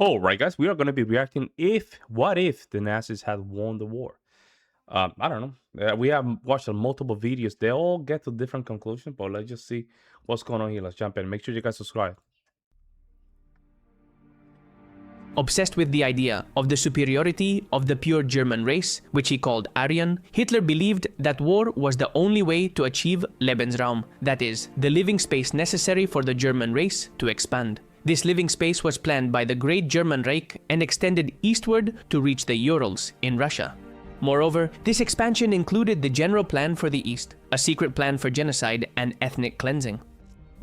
All right, guys, we are going to be reacting what if the Nazis had won the war? I don't know. We have watched multiple videos. They all get to different conclusions, but let's just see what's going on here. Let's jump in. Make sure you guys subscribe. Obsessed with the idea of the superiority of the pure German race, which he called Aryan, Hitler believed that war was the only way to achieve Lebensraum, that is, the living space necessary for the German race to expand. This living space was planned by the Great German Reich and extended eastward to reach the Urals in Russia. Moreover, this expansion included the general plan for the East, a secret plan for genocide and ethnic cleansing.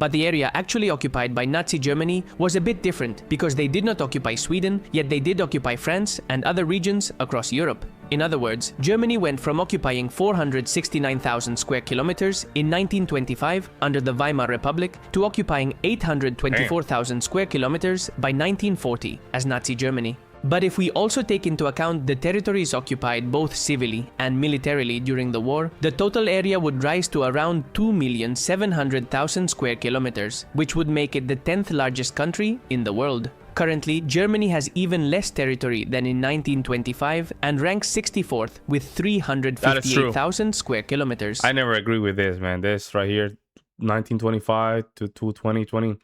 But the area actually occupied by Nazi Germany was a bit different because they did not occupy Sweden, yet they did occupy France and other regions across Europe. In other words, Germany went from occupying 469,000 square kilometers in 1925 under the Weimar Republic to occupying 824,000 square kilometers by 1940 as Nazi Germany. But if we also take into account the territories occupied both civilly and militarily during the war, the total area would rise to around 2,700,000 square kilometers, which would make it the 10th largest country in the world. Currently, Germany has even less territory than in 1925 and ranks 64th with 358,000 square kilometers. I never agree with this, man. This right here, 1925 to 2020.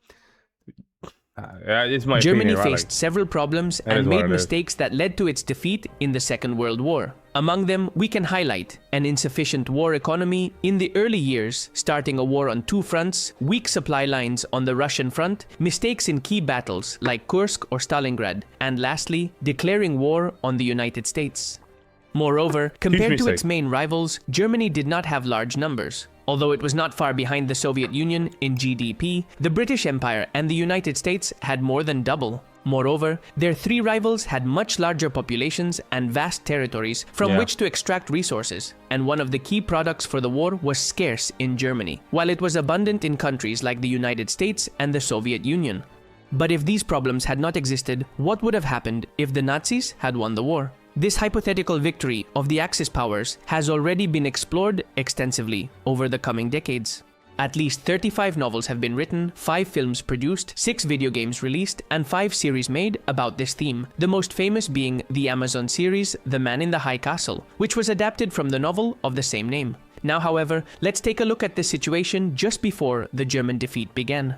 It's my Germany opinion, right? faced several problems and made mistakes that led to its defeat in the Second World War. Among them, we can highlight an insufficient war economy in the early years, starting a war on two fronts, weak supply lines on the Russian front, mistakes in key battles like Kursk or Stalingrad, and lastly, declaring war on the United States. Moreover, compared to its main rivals, Germany did not have large numbers. Although it was not far behind the Soviet Union in GDP, the British Empire and the United States had more than double. Moreover, their three rivals had much larger populations and vast territories from which to extract resources, and one of the key products for the war was scarce in Germany, while it was abundant in countries like the United States and the Soviet Union. But if these problems had not existed, what would have happened if the Nazis had won the war? This hypothetical victory of the Axis powers has already been explored extensively over the coming decades. At least 35 novels have been written, 5 films produced, 6 video games released, and 5 series made about this theme, the most famous being the Amazon series The Man in the High Castle, which was adapted from the novel of the same name. Now, however, let's take a look at the situation just before the German defeat began.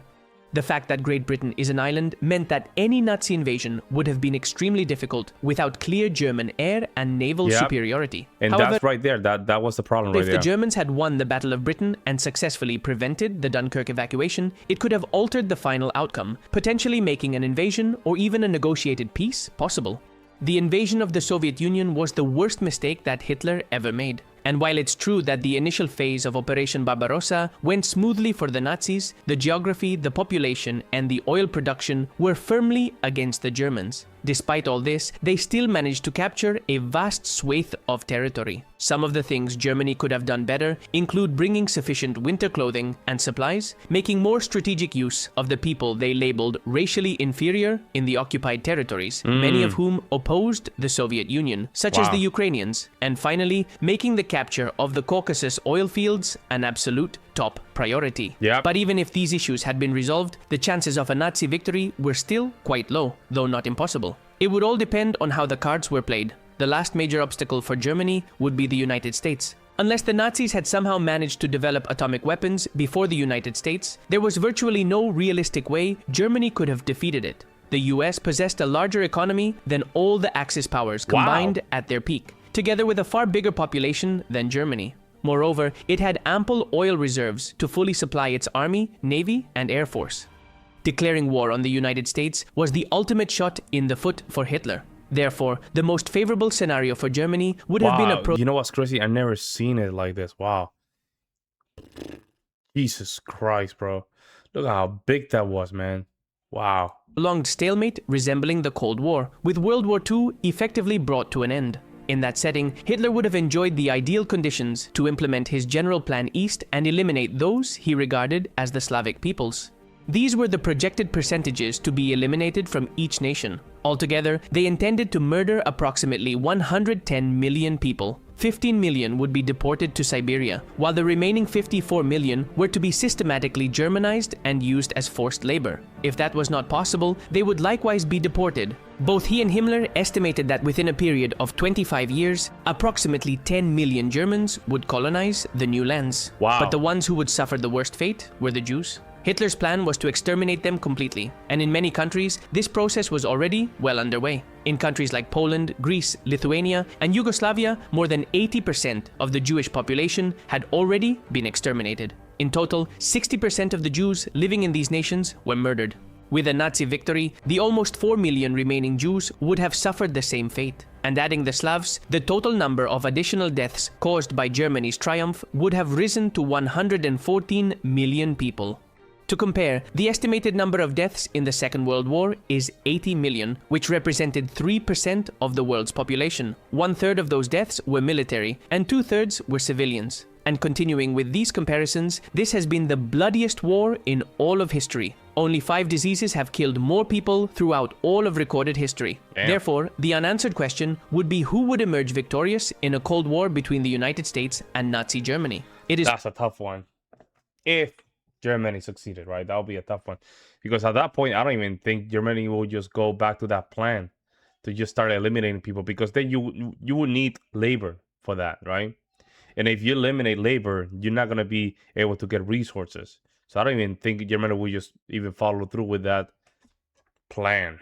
The fact that Great Britain is an island meant that any Nazi invasion would have been extremely difficult without clear German air and naval superiority. And however, that's right there. That was the problem right there. If the Germans had won the Battle of Britain and successfully prevented the Dunkirk evacuation, it could have altered the final outcome, potentially making an invasion or even a negotiated peace possible. The invasion of the Soviet Union was the worst mistake that Hitler ever made. And while it's true that the initial phase of Operation Barbarossa went smoothly for the Nazis, the geography, the population, and the oil production were firmly against the Germans. Despite all this, they still managed to capture a vast swathe of territory. Some of the things Germany could have done better include bringing sufficient winter clothing and supplies, making more strategic use of the people they labeled racially inferior in the occupied territories, many of whom opposed the Soviet Union, such as the Ukrainians, and finally, making the capture of the Caucasus oil fields an absolute top priority. But even if these issues had been resolved, the chances of a Nazi victory were still quite low, though not impossible. It would all depend on how the cards were played. The last major obstacle for Germany would be the United States. Unless the Nazis had somehow managed to develop atomic weapons before the United States, there was virtually no realistic way Germany could have defeated it. The US possessed a larger economy than all the Axis powers combined at their peak, together with a far bigger population than Germany. Moreover, it had ample oil reserves to fully supply its army, navy, and air force. Declaring war on the United States was the ultimate shot in the foot for Hitler. Therefore, the most favorable scenario for Germany would have been a You know what's crazy? I've never seen it like this. Wow. Jesus Christ, bro. Look how big that was, man. Wow. prolonged stalemate resembling the Cold War, with World War II effectively brought to an end. In that setting, Hitler would have enjoyed the ideal conditions to implement his General Plan East and eliminate those he regarded as the Slavic peoples. These were the projected percentages to be eliminated from each nation. Altogether, they intended to murder approximately 110 million people. 15 million would be deported to Siberia, while the remaining 54 million were to be systematically Germanized and used as forced labor. If that was not possible, they would likewise be deported, Both he and Himmler estimated that within a period of 25 years, approximately 10 million Germans would colonize the new lands. Wow. But the ones who would suffer the worst fate were the Jews. Hitler's plan was to exterminate them completely, and in many countries, this process was already well underway. In countries like Poland, Greece, Lithuania, and Yugoslavia, more than 80% of the Jewish population had already been exterminated. In total, 60% of the Jews living in these nations were murdered. With a Nazi victory, the almost 4 million remaining Jews would have suffered the same fate. And adding the Slavs, the total number of additional deaths caused by Germany's triumph would have risen to 114 million people. To compare, the estimated number of deaths in the Second World War is 80 million, which represented 3% of the world's population. 1/3 of those deaths were military, and 2/3 were civilians. And continuing with these comparisons, this has been the bloodiest war in all of history. Only 5 diseases have killed more people throughout all of recorded history. Damn. Therefore, the unanswered question would be who would emerge victorious in a Cold War between the United States and Nazi Germany. That's a tough one. If Germany succeeded, right? That would be a tough one. Because at that point, I don't even think Germany will just go back to that plan to just start eliminating people, because then you would need labor for that, right? And if you eliminate labor, you're not going to be able to get resources. So I don't even think Germany will just even follow through with that plan.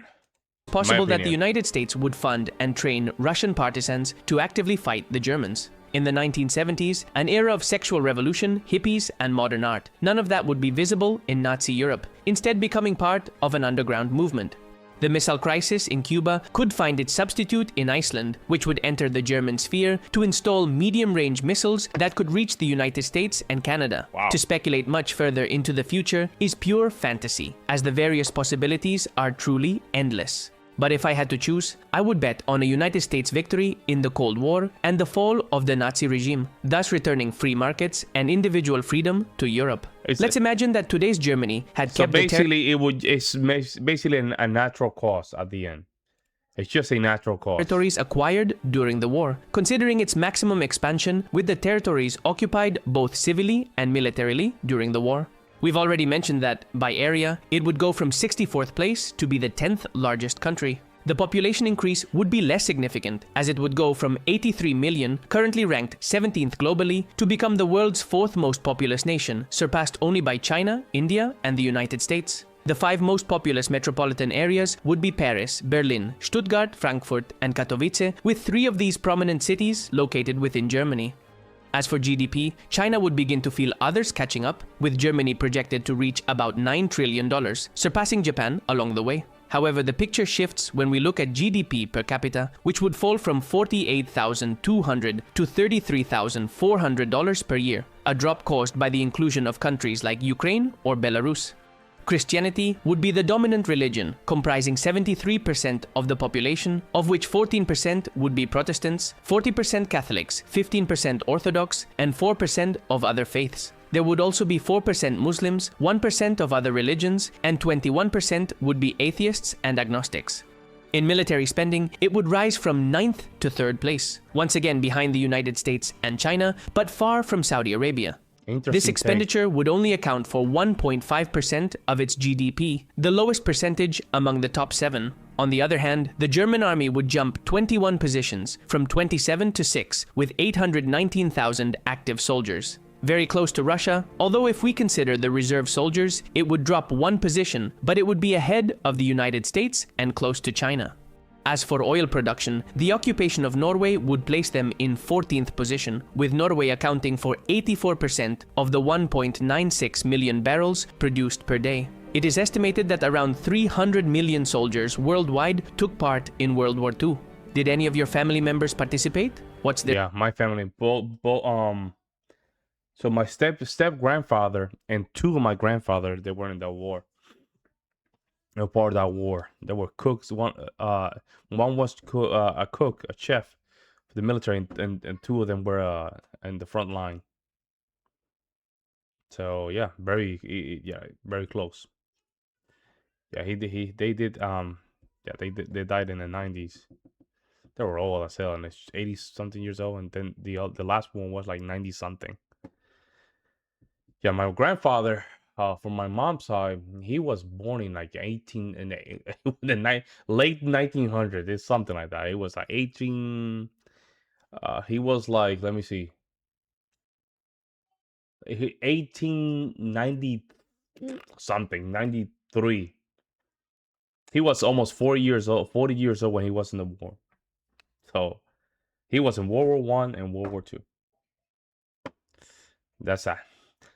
It's possible that the United States would fund and train Russian partisans to actively fight the Germans. In the 1970s, an era of sexual revolution, hippies, and modern art. None of that would be visible in Nazi Europe, instead becoming part of an underground movement. The missile crisis in Cuba could find its substitute in Iceland, which would enter the German sphere to install medium-range missiles that could reach the United States and Canada. Wow. To speculate much further into the future is pure fantasy, as the various possibilities are truly endless. But if I had to choose, I would bet on a United States victory in the Cold War and the fall of the Nazi regime, thus returning free markets and individual freedom to Europe. Let's imagine that today's Germany had kept it's basically a natural cause at the end. It's just a natural cause. Territories acquired during the war, considering its maximum expansion with the territories occupied both civilly and militarily during the war. We've already mentioned that, by area, it would go from 64th place to be the 10th largest country. The population increase would be less significant, as it would go from 83 million, currently ranked 17th globally, to become the world's 4th most populous nation, surpassed only by China, India, and the United States. The 5 most populous metropolitan areas would be Paris, Berlin, Stuttgart, Frankfurt, and Katowice, with 3 of these prominent cities located within Germany. As for GDP, China would begin to feel others catching up, with Germany projected to reach about $9 trillion, surpassing Japan along the way. However, the picture shifts when we look at GDP per capita, which would fall from $48,200 to $33,400 per year, a drop caused by the inclusion of countries like Ukraine or Belarus. Christianity would be the dominant religion, comprising 73% of the population, of which 14% would be Protestants, 40% Catholics, 15% Orthodox, and 4% of other faiths. There would also be 4% Muslims, 1% of other religions, and 21% would be atheists and agnostics. In military spending, it would rise from 9th to 3rd place, once again behind the United States and China, but far from Saudi Arabia. This expenditure would only account for 1.5% of its GDP, the lowest percentage among the top 7. On the other hand, the German army would jump 21 positions, from 27 to 6, with 819,000 active soldiers. Very close to Russia, although if we consider the reserve soldiers, it would drop 1 position, but it would be ahead of the United States and close to China. As for oil production, the occupation of Norway would place them in 14th position, with Norway accounting for 84% of the 1.96 million barrels produced per day. It is estimated that around 300 million soldiers worldwide took part in World War II. Did any of your family members participate? Yeah, my family, so my step grandfather and 2 of my grandfather, they were in that war. No part of that war. There were cooks. One was a cook, a chef for the military, and 2 of them were in the front line. So yeah, very close. Yeah, they did. They died in the 90s. They were old as hell, and 80 something years old, and then the last one was like 90 something. Yeah, my grandfather, from my mom's side, he was born in like 18 in late 1900s. It's something like that. It was like 18. He was like, let me see, 1890 something, 93. He was almost 4 years old, 40 years old when he was in the war. So he was in World War I and World War II. That's that.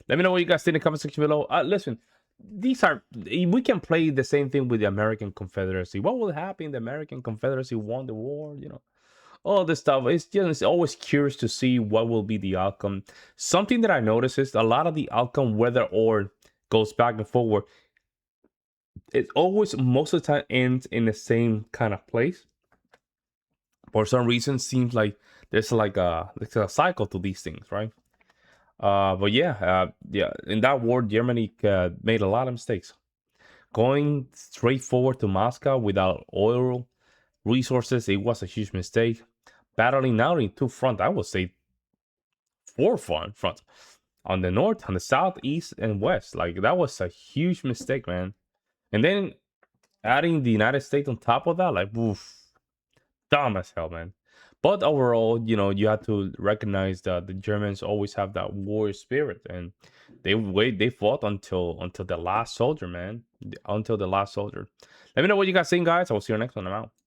Let me know what you guys think in the comment section below. Listen, we can play the same thing with the American Confederacy. What will happen if the American Confederacy won the war? All this stuff. It's always curious to see what will be the outcome. Something that I noticed is a lot of the outcome, whether or goes back and forward, it always most of the time ends in the same kind of place. For some reason, seems like there's a cycle to these things, right? But yeah, in that war, Germany made a lot of mistakes. Going straight forward to Moscow without oil resources, it was a huge mistake. Battling now in two fronts, I would say four fronts. On the north, on the south, east, and west. Like, that was a huge mistake, man. And then adding the United States on top of that, like, oof, dumb as hell, man. But overall, you have to recognize that the Germans always have that warrior spirit, and they fought until the last soldier, man. Until the last soldier. Let me know what you guys think, guys. I will see you next one. I'm out.